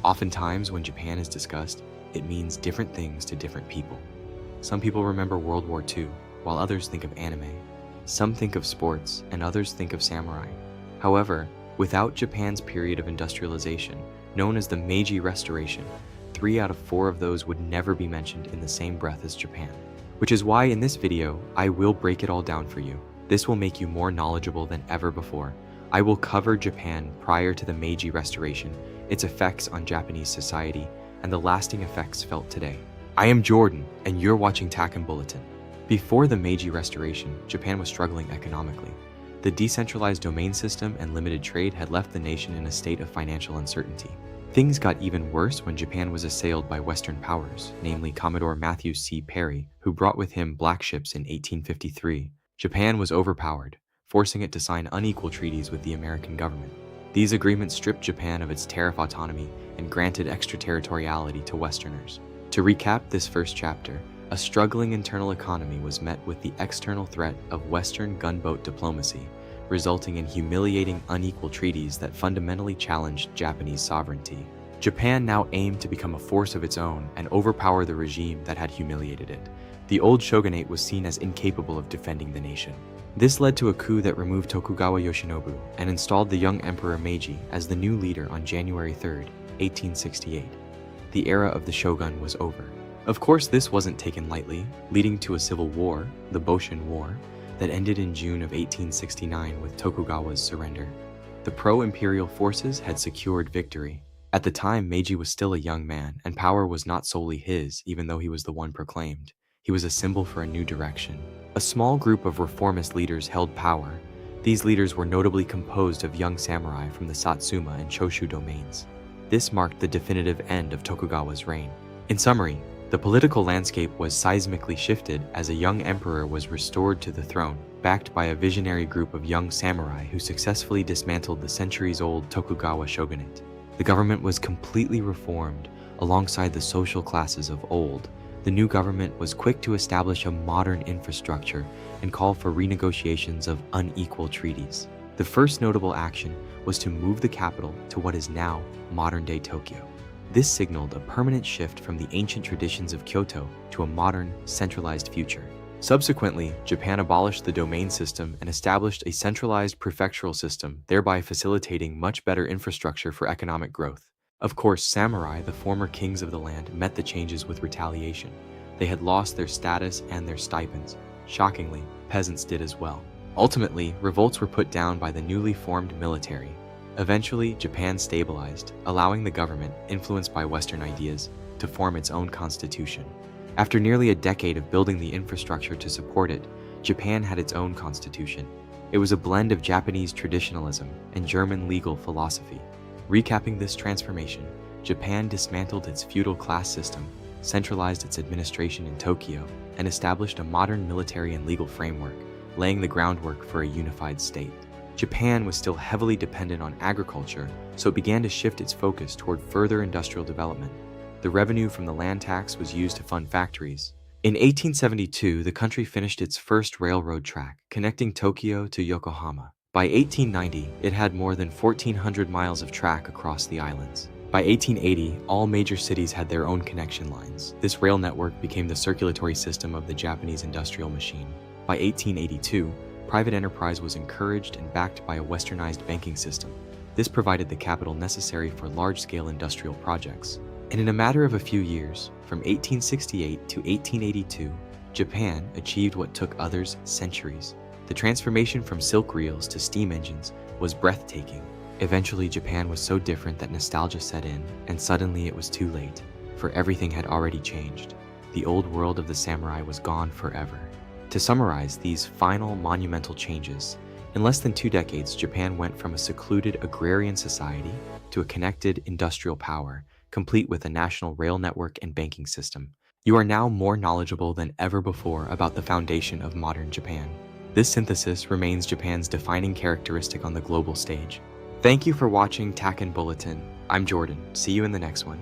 Oftentimes, when Japan is discussed, it means different things to different people. Some people remember World War II, while others think of anime. Some think of sports, and others think of samurai. However, without Japan's period of industrialization, known as the Meiji Restoration, 3 out of 4 of those would never be mentioned in the same breath as Japan. Which is why in this video, I will break it all down for you. This will make you more knowledgeable than ever before. I will cover Japan prior to the Meiji Restoration, its effects on Japanese society, and the lasting effects felt today. I am Jordan, and you're watching Takken Bulletin. Before the Meiji Restoration, Japan was struggling economically. The decentralized domain system and limited trade had left the nation in a state of financial uncertainty. Things got even worse when Japan was assailed by Western powers, namely Commodore Matthew C. Perry, who brought with him black ships in 1853. Japan was overpowered, forcing it to sign unequal treaties with the American government. These agreements stripped Japan of its tariff autonomy and granted extraterritoriality to Westerners. To recap this first chapter, a struggling internal economy was met with the external threat of Western gunboat diplomacy, resulting in humiliating unequal treaties that fundamentally challenged Japanese sovereignty. Japan now aimed to become a force of its own and overpower the regime that had humiliated it. The old shogunate was seen as incapable of defending the nation. This led to a coup that removed Tokugawa Yoshinobu and installed the young Emperor Meiji as the new leader on January 3, 1868. The era of the shogun was over. Of course, this wasn't taken lightly, leading to a civil war, the Boshin War, that ended in June of 1869 with Tokugawa's surrender. The pro-imperial forces had secured victory. At the time, Meiji was still a young man, and power was not solely his, even though he was the one proclaimed. He was a symbol for a new direction. A small group of reformist leaders held power. These leaders were notably composed of young samurai from the Satsuma and Choshu domains. This marked the definitive end of Tokugawa's reign. In summary, the political landscape was seismically shifted as a young emperor was restored to the throne, backed by a visionary group of young samurai who successfully dismantled the centuries-old Tokugawa shogunate. The government was completely reformed alongside the social classes of old. The new government was quick to establish a modern infrastructure and call for renegotiations of unequal treaties. The first notable action was to move the capital to what is now modern-day Tokyo. This signaled a permanent shift from the ancient traditions of Kyoto to a modern, centralized future. Subsequently, Japan abolished the domain system and established a centralized prefectural system, thereby facilitating much better infrastructure for economic growth. Of course, samurai, the former kings of the land, met the changes with retaliation. They had lost their status and their stipends. Shockingly, peasants did as well. Ultimately, revolts were put down by the newly formed military. Eventually, Japan stabilized, allowing the government, influenced by Western ideas, to form its own constitution. After nearly a decade of building the infrastructure to support it, Japan had its own constitution. It was a blend of Japanese traditionalism and German legal philosophy. Recapping this transformation, Japan dismantled its feudal class system, centralized its administration in Tokyo, and established a modern military and legal framework, laying the groundwork for a unified state. Japan was still heavily dependent on agriculture, so it began to shift its focus toward further industrial development. The revenue from the land tax was used to fund factories. In 1872, the country finished its first railroad track, connecting Tokyo to Yokohama. By 1890, it had more than 1,400 miles of track across the islands. By 1880, all major cities had their own connection lines. This rail network became the circulatory system of the Japanese industrial machine. By 1882, private enterprise was encouraged and backed by a westernized banking system. This provided the capital necessary for large-scale industrial projects. And in a matter of a few years, from 1868 to 1882, Japan achieved what took others centuries. The transformation from silk reels to steam engines was breathtaking. Eventually, Japan was so different that nostalgia set in, and suddenly it was too late, for everything had already changed. The old world of the samurai was gone forever. To summarize these final monumental changes, in less than 2 decades, Japan went from a secluded agrarian society to a connected industrial power, complete with a national rail network and banking system. You are now more knowledgeable than ever before about the foundation of modern Japan. This synthesis remains Japan's defining characteristic on the global stage. Thank you for watching Takken Bulletin. I'm Jordan. See you in the next one.